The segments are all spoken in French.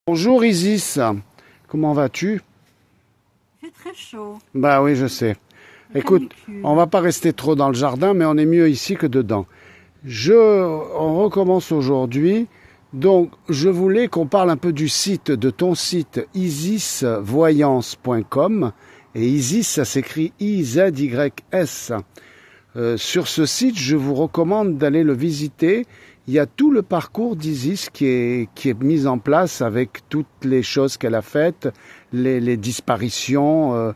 Bonjour Isis, comment vas-tu? Il fait très chaud, Bah oui, je sais. Écoute, canicule. on va pas rester trop dans le jardin, mais on est mieux ici que dedans. On recommence aujourd'hui. Donc, je voulais qu'on parle un peu du site, de ton site isisvoyance.com. Et Isis, ça s'écrit I-Z-Y-S. Sur ce site, je vous recommande d'aller le visiter. Il y a tout le parcours d'Isis qui est mis en place avec toutes les choses qu'elle a faites, les disparitions,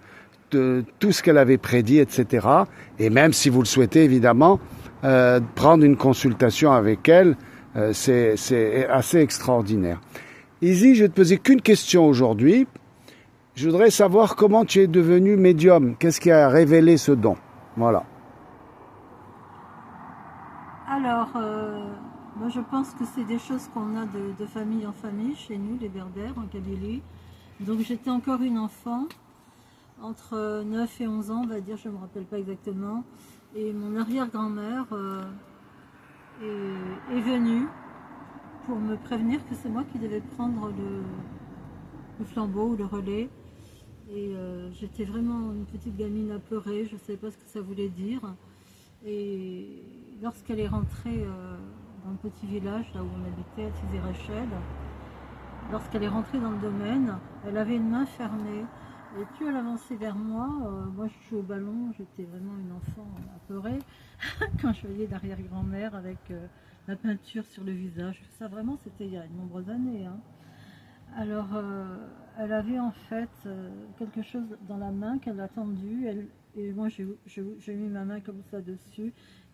de tout ce qu'elle avait prédit, etc. Et même si vous le souhaitez, évidemment, prendre une consultation avec elle, c'est assez extraordinaire. Isis, je vais te poser qu'une question aujourd'hui. Je voudrais savoir comment tu es devenu médium. Qu'est-ce qui a révélé ce don? Voilà. Alors, moi je pense que c'est des choses qu'on a de famille en famille, chez nous, les Berbères, en Kabylie. Donc j'étais encore une enfant, entre 9 et 11 ans, on va dire, je ne me rappelle pas exactement. Et mon arrière-grand-mère est venue pour me prévenir que c'est moi qui devais prendre le flambeau ou le relais. Et j'étais vraiment une petite gamine apeurée, je ne savais pas ce que ça voulait dire. Et lorsqu'elle est rentrée dans le petit village là où on habitait, à Tizi-Rachel, lorsqu'elle est rentrée dans le domaine, elle avait une main fermée. Et plus elle avançait vers moi, moi je jouais au ballon, j'étais vraiment une enfant apeurée quand je voyais l'arrière-grand-mère avec la peinture sur le visage. Ça vraiment c'était il y a de nombreuses années, hein. Alors, elle avait en fait quelque chose dans la main qu'elle a tendu, et moi j'ai mis ma main comme ça dessus,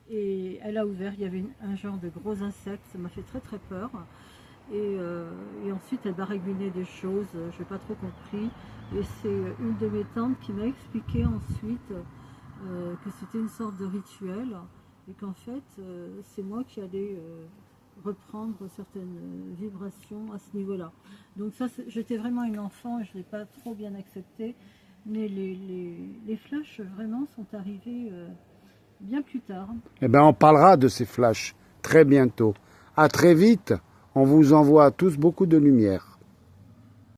et elle a ouvert, il y avait un genre de gros insecte, ça m'a fait très très peur, et ensuite elle baragouinait des choses, je n'ai pas trop compris, et c'est une de mes tantes qui m'a expliqué ensuite que c'était une sorte de rituel, et qu'en fait c'est moi qui allais reprendre certaines vibrations à ce niveau-là. Donc ça, j'étais vraiment une enfant et je ne l'ai pas trop bien accepté, mais les flashs vraiment sont arrivés bien plus tard. Eh bien, on parlera de ces flashs très bientôt. À très vite. On vous envoie à tous beaucoup de lumière.